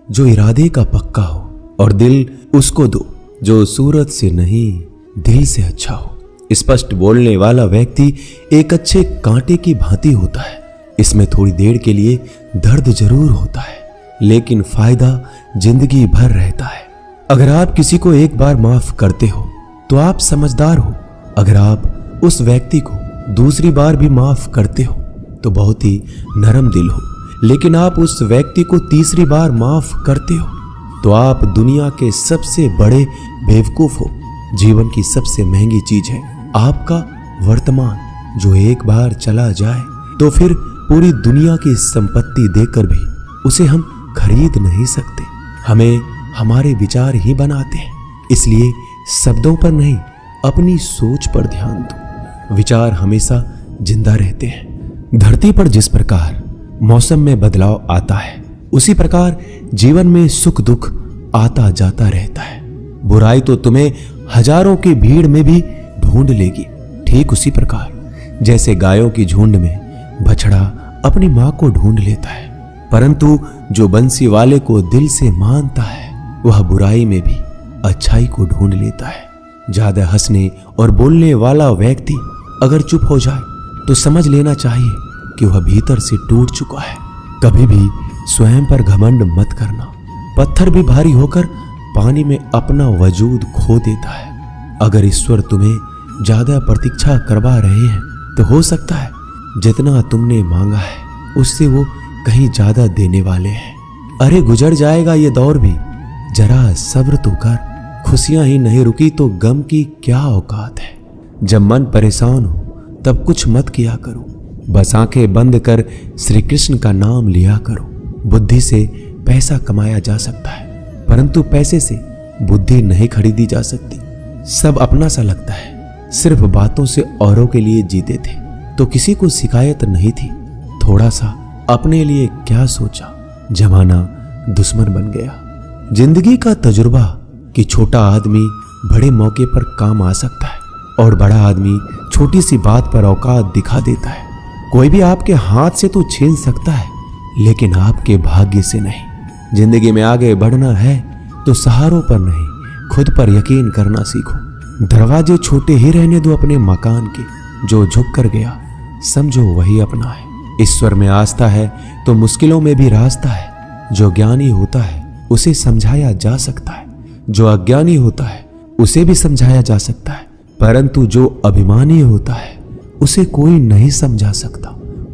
जो इरादे का पक्का हो, और दिल उसको दो जो सूरत से नहीं दिल से अच्छा हो। स्पष्ट बोलने वाला व्यक्ति एक अच्छे कांटे की भांति होता है। इसमें थोड़ी देर के लिए दर्द जरूर होता है, लेकिन फायदा जिंदगी भर रहता है। अगर आप किसी को एक बार माफ करते हो तो आप समझदार हो। अगर आप उस व्यक्ति को दूसरी बार भी माफ करते हो तो बहुत ही नरम दिल हो। लेकिन आप उस व्यक्ति को तीसरी बार माफ करते हो तो आप दुनिया के सबसे बड़े बेवकूफ हो। जीवन की सबसे महंगी चीज है आपका वर्तमान, जो एक बार चला जाए तो फिर पूरी दुनिया की संपत्ति देकर भी उसे हम खरीद नहीं सकते। हमें हमारे विचार ही बनाते हैं, इसलिए शब्दों पर नहीं अपनी सोच पर ध्यान दो। विचार हमेशा जिंदा रहते हैं। धरती पर जिस प्रकार मौसम में बदलाव आता है, उसी प्रकार जीवन में सुख दुख आता जाता रहता है। बुराई तो तुम्हें हजारों की भीड़ में भी ढूंढ लेगी। ठीक उसी प्रकार जैसे गायों की झुंड में बछड़ा अपनी मां को ढूंढ लेता है, परंतु जो बंसी वाले को दिल से मानता है वह बुराई में भी अच्छाई को ढूंढ लेता है। ज्यादा हंसने और बोलने वाला व्यक्ति अगर चुप हो जाए तो समझ लेना चाहिए कि वह भीतर से टूट चुका है। कभी भी स्वयं पर घमंड मत करना। पत्थर भी भारी होकर पानी में अपना वजूद खो देता है। अगर ईश्वर तुम्हें ज्यादा प्रतीक्षा करवा रहे हैं तो हो सकता है जितना तुमने मांगा है उससे वो कहीं ज्यादा देने वाले हैं। अरे गुजर जाएगा ये दौर भी, जरा सब्र तो कर। खुशियां ही नहीं रुकी तो गम की क्या औकात है। जब मन परेशान हो तब कुछ मत किया करो, बस आंखें बंद कर श्री कृष्ण का नाम लिया करो। बुद्धि से पैसा कमाया जा सकता है, परंतु पैसे से बुद्धि नहीं खरीदी जा सकती। सब अपना सा लगता है। सिर्फ बातों से औरों के लिए जीते थे तो किसी को शिकायत नहीं थी। थोड़ा सा अपने लिए क्या सोचा, जमाना दुश्मन बन गया। जिंदगी का तजुर्बा कि छोटा आदमी बड़े मौके पर काम आ सकता है और बड़ा आदमी छोटी सी बात पर औकात दिखा देता है। कोई भी आपके हाथ से तो छीन सकता है, लेकिन आपके भाग्य से नहीं। जिंदगी में आगे बढ़ना है तो सहारों पर नहीं, खुद पर यकीन करना सीखो। दरवाजे छोटे ही रहने दो अपने मकान के। जो झुक कर गया समझो वही अपना है। ईश्वर में आस्था है तो मुश्किलों में भी रास्ता है। जो ज्ञानी होता है उसे समझाया जा सकता है, जो अज्ञानी होता है उसे भी समझाया जा सकता है, परंतु जो अभिमानी होता है उसे कोई नहीं समझा सकता।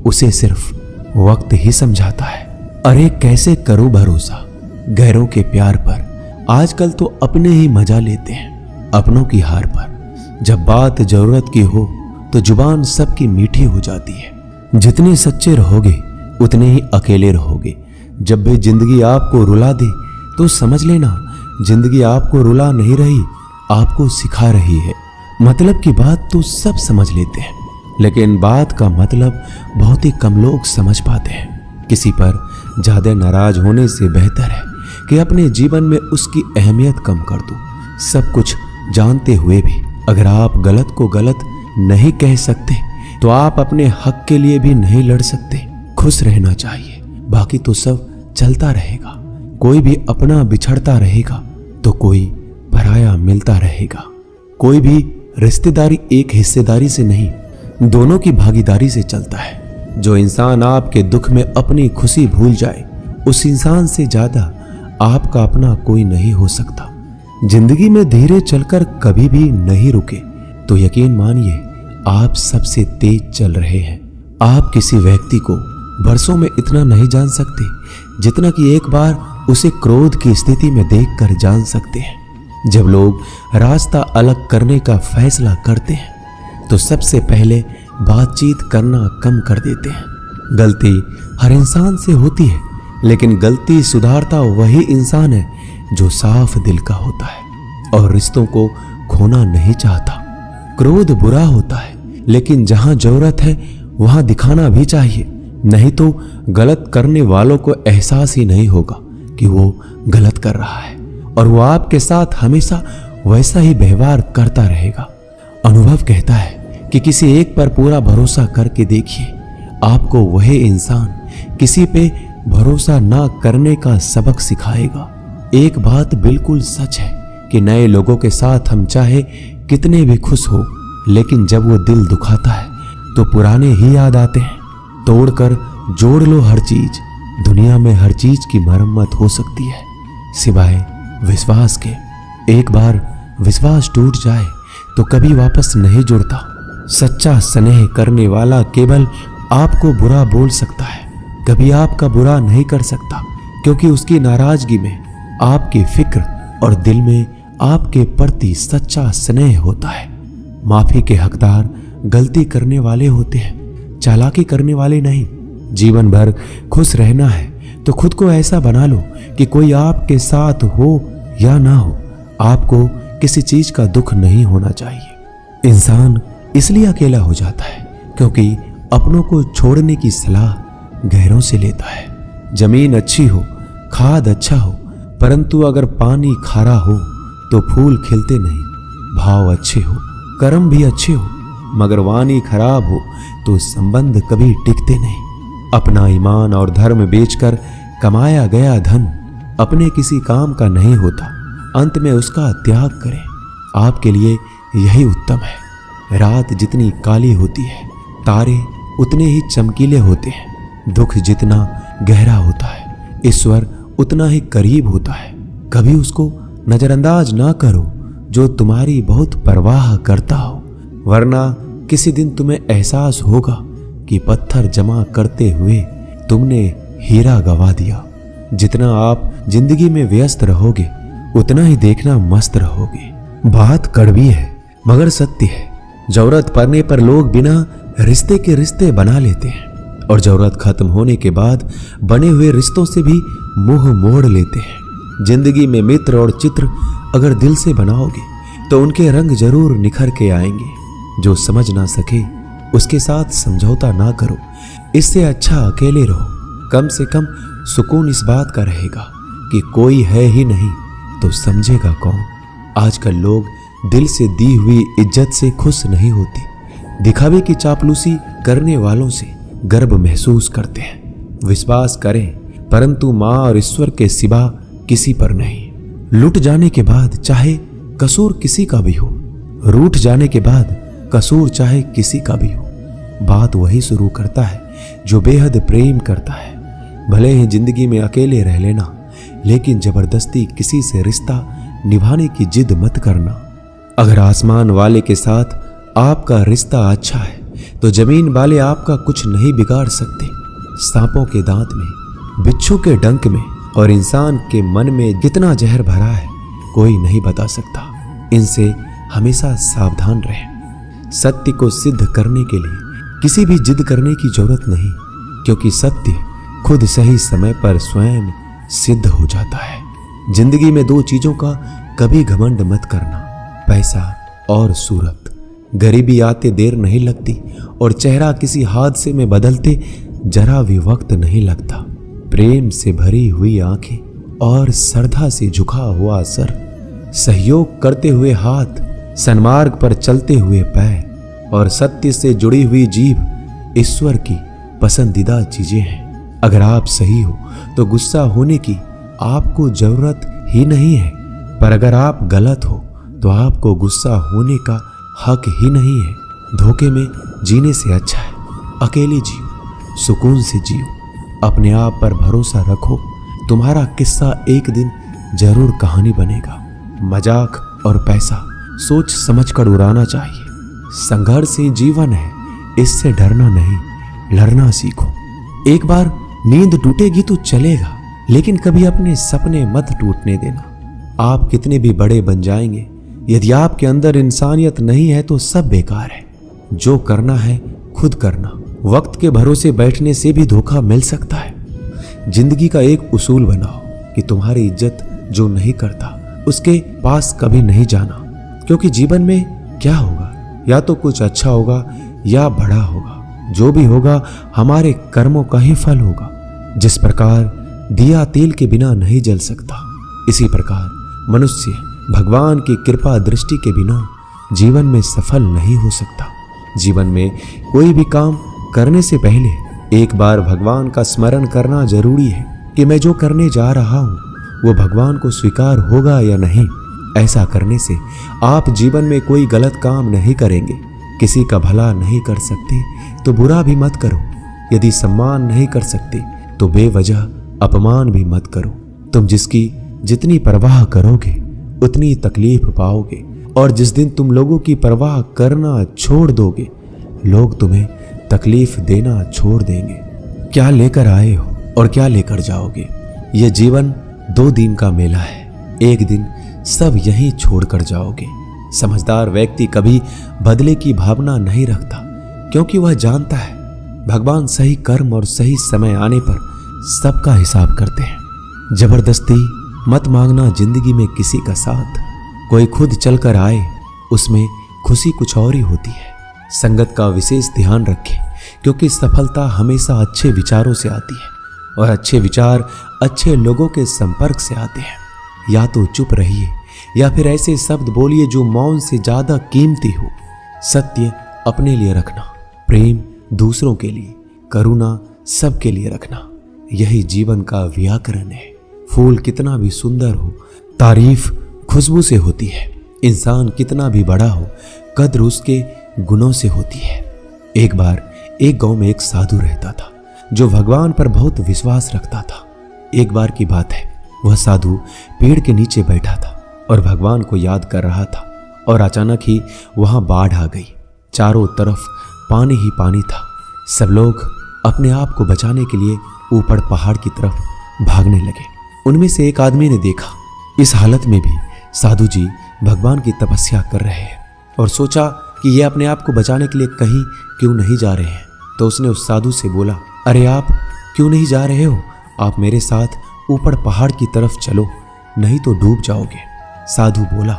उसे सिर्फ वक्त ही समझाता है। अरे कैसे करो भरोसा गैरों के प्यार पर। आजकल तो अपने ही मजा लेते हैं अपनों की हार पर। जब बात जरूरत की हो तो जुबान सबकी मीठी हो जाती है। जितने सच्चे रहोगे उतने ही अकेले रहोगे। जब भी जिंदगी आपको रुला दे तो समझ लेना जिंदगी आपको रुला नहीं रही, आपको सिखा रही है। मतलब की बात तो सब समझ लेते हैं, लेकिन बात का मतलब बहुत ही कम लोग समझ पाते हैं। किसी पर ज्यादा नाराज होने से बेहतर है कि अपने जीवन में उसकी अहमियत कम कर दो। सब कुछ जानते हुए भी अगर आप गलत को गलत नहीं कह सकते तो आप अपने हक के लिए भी नहीं लड़ सकते। खुश रहना चाहिए, बाकी तो सब चलता रहेगा। कोई भी अपना बिछड़ता रहेगा तो कोई पराया मिलता रहेगा। कोई भी रिश्तेदारी एक हिस्सेदारी से नहीं, दोनों की भागीदारी से चलता है। जो इंसान आपके दुख में अपनी खुशी भूल जाए, उस इंसान से ज्यादा आपका अपना कोई नहीं हो सकता। जिंदगी में धीरे चलकर कभी भी नहीं रुके तो यकीन मानिए आप सबसे तेज चल रहे हैं। आप किसी व्यक्ति को बरसों में इतना नहीं जान सकते जितना कि एक बार उसे क्रोध की स्थिति में देखकर जान सकते हैं। जब लोग रास्ता अलग करने का फैसला करते हैं तो सबसे पहले बातचीत करना कम कर देते हैं। गलती हर इंसान से होती है, लेकिन गलती सुधारता वही इंसान है जो साफ दिल का होता है और रिश्तों को खोना नहीं चाहता। क्रोध बुरा होता है, लेकिन जहां जरूरत है वहां दिखाना भी चाहिए, नहीं तो गलत करने वालों को एहसास ही नहीं होगा कि वो गलत कर रहा है और वो आपके साथ हमेशा वैसा ही व्यवहार करता रहेगा। अनुभव कहता है कि किसी एक पर पूरा भरोसा करके देखिए, आपको वही इंसान किसी पे भरोसा ना करने का सबक सिखाएगा। एक बात बिल्कुल सच है कि नए लोगों के साथ हम चाहे कितने भी खुश हो, लेकिन जब वो दिल दुखाता है तो पुराने ही याद आते हैं। तोड़कर जोड़ लो हर चीज, दुनिया में हर चीज की मरम्मत हो सकती है सिवाय विश्वास के। एक बार विश्वास टूट जाए तो कभी वापस नहीं जुड़ता। सच्चा स्नेह करने वाला केवल आपको बुरा बोल सकता है, कभी आपका बुरा नहीं कर सकता, क्योंकि उसकी नाराजगी में आपकी फिक्र और दिल में आपके प्रति सच्चा स्नेह होता है। माफी के हकदार गलती करने वाले होते हैं, चालाकी करने वाले नहीं। जीवन भर खुश रहना है तो खुद को ऐसा बना लो कि कोई आपके साथ हो या ना हो, आपको किसी चीज का दुख नहीं होना चाहिए। इंसान इसलिए अकेला हो जाता है क्योंकि अपनों को छोड़ने की सलाह गैरों से लेता है। जमीन अच्छी हो, खाद अच्छा हो, परंतु अगर पानी खारा हो तो फूल खिलते नहीं। भाव अच्छे हो, कर्म भी अच्छे हो, मगर वाणी खराब हो तो संबंध कभी टिकते नहीं। अपना ईमान और धर्म बेचकर कमाया गया धन अपने किसी काम का नहीं होता, अंत में उसका त्याग करें। आपके लिए यही उत्तम है। रात जितनी काली होती है, तारे उतने ही चमकीले होते हैं। दुख जितना गहरा होता है, ईश्वर उतना ही करीब होता है। कभी उसको नजरअंदाज ना करो जो तुम्हारी बहुत परवाह करता हो, वरना किसी दिन तुम्हें एहसास होगा कि पत्थर जमा करते हुए तुमने हीरा गवा दिया। जितना आप जिंदगी में व्यस्त रहोगे उतना ही देखना मस्त रहोगे। बात कड़वी है मगर सत्य है। जरूरत पड़ने पर लोग बिना रिश्ते के रिश्ते बना लेते हैं और जरूरत खत्म होने के बाद बने हुए रिश्तों से भी मुंह मोड़ लेते हैं। जिंदगी में मित्र और चित्र अगर दिल से बनाओगे तो उनके रंग जरूर निखर के आएंगे। जो समझ ना सके उसके साथ समझौता ना करो, इससे अच्छा अकेले रहो। कम से कम सुकून इस बात का रहेगा कि कोई है ही नहीं तो समझेगा कौन। आजकल लोग दिल से दी हुई इज्जत से खुश नहीं होते, दिखावे की चापलूसी करने वालों से गर्व महसूस करते हैं। विश्वास करें परंतु मां और ईश्वर के सिवा किसी पर नहीं। लुट जाने के बाद चाहे कसूर किसी का भी हो, रूठ जाने के बाद कसूर चाहे किसी का भी हो, बात वही शुरू करता है जो बेहद प्रेम करता है। भले ही जिंदगी में अकेले रह लेना, लेकिन जबरदस्ती किसी से रिश्ता निभाने की जिद मत करना। अगर आसमान वाले के साथ आपका रिश्ता अच्छा है तो जमीन वाले आपका कुछ नहीं बिगाड़ सकते। सांपों के दांत में, बिच्छू के डंक में और इंसान के मन में कितना जहर भरा है कोई नहीं बता सकता। इनसे हमेशा सावधान रहें। सत्य को सिद्ध करने के लिए किसी भी जिद करने की जरूरत नहीं, क्योंकि सत्य खुद सही समय पर स्वयं सिद्ध हो जाता है। जिंदगी में दो चीजों का कभी घमंड मत करना, पैसा और सूरत। गरीबी आते देर नहीं लगती और चेहरा किसी हादसे में बदलते जरा भी वक्त नहीं लगता। प्रेम से भरी हुई आंखें और श्रद्धा से झुका हुआ सर, सहयोग करते हुए हाथ, सन्मार्ग पर चलते हुए पैर और सत्य से जुड़ी हुई जीभ ईश्वर की पसंदीदा चीजें हैं। अगर आप सही हो तो गुस्सा होने की आपको जरूरत ही नहीं है, पर अगर आप गलत हो तो आपको गुस्सा होने का हक ही नहीं है। धोखे में जीने से अच्छा है अकेले जियो, सुकून से जियो, अपने आप पर भरोसा रखो। तुम्हारा किस्सा एक दिन जरूर कहानी बनेगा। मजाक और पैसा सोच समझकर उड़ाना चाहिए। संघर्ष ही जीवन है, इससे डरना नहीं, लड़ना सीखो। एक बार नींद टूटेगी तो चलेगा, लेकिन कभी अपने सपने मत टूटने देना। आप कितने भी बड़े बन जाएंगे, यदि आपके अंदर इंसानियत नहीं है तो सब बेकार है। जो करना है खुद करना। वक्त के भरोसे बैठने से भी धोखा मिल सकता है। जिंदगी का एक उसूल बनाओ कि तुम्हारी इज्जत जो नहीं करता उसके पास कभी नहीं जाना, क्योंकि जीवन में क्या होगा, या तो कुछ अच्छा होगा या बड़ा होगा। जो भी होगा हमारे कर्मों का ही फल होगा। जिस प्रकार दिया तेल के बिना नहीं जल सकता, इसी प्रकार मनुष्य भगवान की कृपा दृष्टि के बिना जीवन में सफल नहीं हो सकता। जीवन में कोई भी काम करने से पहले एक बार भगवान का स्मरण करना जरूरी है कि मैं जो करने जा रहा हूं वो भगवान को स्वीकार होगा या नहीं। ऐसा करने से आप जीवन में कोई गलत काम नहीं करेंगे। किसी का भला नहीं कर सकते तो बुरा भी मत करो। यदि सम्मान नहीं कर सकते तो बेवजह अपमान भी मत करो। तुम जिसकी जितनी परवाह करोगे उतनी तकलीफ पाओगे, और जिस दिन तुम लोगों की परवाह करना छोड़ दोगे लोग तुम्हें तकलीफ देना छोड़ देंगे। क्या लेकर आए हो और क्या लेकर जाओगे? यह जीवन 2 दिन का मेला है। एक दिन सब यहीं छोड़कर जाओगे। समझदार व्यक्ति कभी बदले की भावना नहीं रखता, क्योंकि वह जानता है भगवान सही कर्म और सही समय आने पर सबका हिसाब करते हैं। जबरदस्ती मत मांगना जिंदगी में किसी का साथ। कोई खुद चलकर आए उसमें खुशी कुछ और ही होती है। संगत का विशेष ध्यान रखें, क्योंकि सफलता हमेशा अच्छे विचारों से आती है और अच्छे विचार अच्छे लोगों के संपर्क से आते हैं। या तो चुप रहिए या फिर ऐसे शब्द बोलिए जो मौन से ज्यादा कीमती हो। सत्य अपने लिए रखना, प्रेम दूसरों के लिए, करुणा सबके लिए रखना, यही जीवन का व्याकरण है। फूल कितना भी सुंदर हो, तारीफ खुशबू से होती है। इंसान कितना भी बड़ा हो, कद्र उसके गुणों से होती है। एक बार एक गांव में एक साधु रहता था जो भगवान पर बहुत विश्वास रखता था। एक बार की बात है, वह साधु पेड़ के नीचे बैठा था और भगवान को याद कर रहा था, और अचानक ही वहां बाढ़ आ गई। चारों तरफ पानी ही पानी था। सब लोग अपने आप को बचाने के लिए ऊपर पहाड़ की तरफ भागने लगे। उनमें से एक आदमी ने देखा इस हालत में भी साधु जी भगवान की तपस्या कर रहे हैं, और सोचा कि ये अपने आप को बचाने के लिए कहीं क्यों नहीं जा रहे हैं। तो उसने उस साधु से बोला, अरे आप क्यों नहीं जा रहे हो? आप मेरे साथ ऊपर पहाड़ की तरफ चलो, नहीं तो डूब जाओगे। साधु बोला,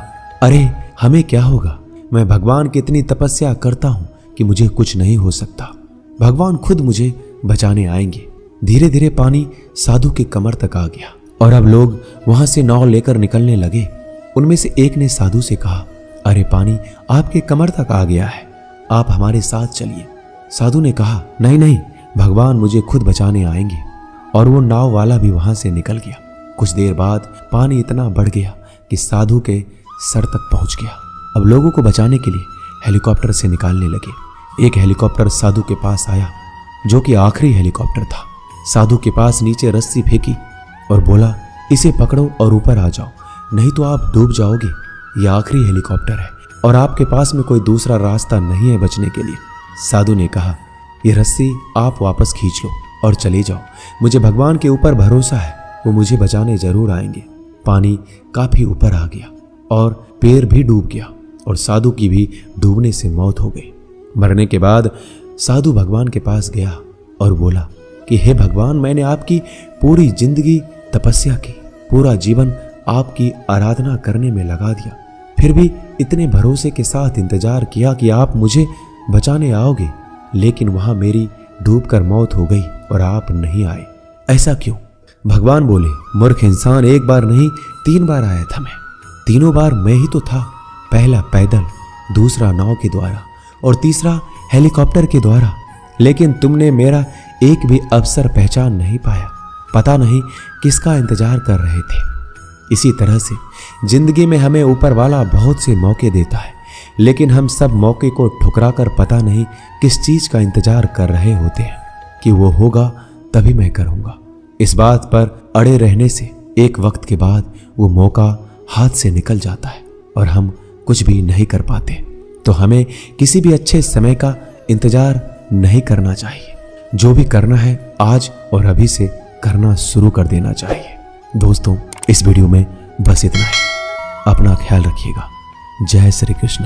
अरे हमें क्या होगा? मैं भगवान की इतनी तपस्या करता हूं कि मुझे कुछ नहीं हो सकता। भगवान खुद मुझे बचाने आएंगे। धीरे धीरे पानी साधु के कमर तक आ गया और अब लोग वहां से नाव लेकर निकलने लगे। उनमें से एक ने साधु से कहा, अरे पानी आपके कमर तक आ गया है, आप हमारे साथ चलिए। साधु ने कहा, नहीं नहीं, भगवान मुझे खुद बचाने आएंगे। और वो नाव वाला भी वहां से निकल गया। कुछ देर बाद पानी इतना बढ़ गया कि साधु के सर तक पहुंच गया। अब लोगों को बचाने के लिए हेलीकॉप्टर से निकालने लगे। एक हेलीकॉप्टर साधु के पास आया, जो कि आखिरी हेलीकॉप्टर था। साधु के पास नीचे रस्सी फेंकी और बोला, इसे पकड़ो और ऊपर आ जाओ, नहीं तो आप डूब जाओगे। यह आखिरी हेलीकॉप्टर है और आपके पास में कोई दूसरा रास्ता नहीं है बचने के लिए। साधु ने कहा, यह रस्सी आप वापस खींच लो और चले जाओ। मुझे भगवान के ऊपर भरोसा है, वो मुझे बचाने जरूर आएंगे। पानी काफी ऊपर आ गया और पैर भी डूब गया और साधु की भी डूबने से मौत हो गई। मरने के बाद साधु भगवान के पास गया और बोला कि हे भगवान, मैंने आपकी पूरी जिंदगी तपस्या की, पूरा जीवन आपकी आराधना करने में लगा दिया, फिर भी इतने भरोसे के साथ इंतजार किया कि आप मुझे बचाने आओगे, लेकिन वहां मेरी डूबकर मौत हो गई और आप नहीं आए। ऐसा क्यों? भगवान बोले, मूर्ख इंसान, एक बार नहीं 3 बार आया था मैं। तीनों बार मैं ही तो था। पहला पैदल, दूसरा नाव के द्वारा और तीसरा हेलीकॉप्टर के द्वारा, लेकिन तुमने मेरा एक भी अवसर पहचान नहीं पाया। पता नहीं किसका इंतजार कर रहे थे। इसी तरह से जिंदगी में हमें ऊपर वाला बहुत से मौके देता है, लेकिन हम सब मौके को ठुकरा कर पता नहीं किस चीज का इंतजार कर रहे होते हैं कि वो होगा तभी मैं करूंगा। इस बात पर अड़े रहने से एक वक्त के बाद वो मौका हाथ से निकल जाता है और हम कुछ भी नहीं कर पाते। तो हमें किसी भी अच्छे समय का इंतजार नहीं करना चाहिए। जो भी करना है आज और अभी से करना शुरू कर देना चाहिए। दोस्तों, इस वीडियो में बस इतना ही। अपना ख्याल रखिएगा। जय श्री कृष्ण।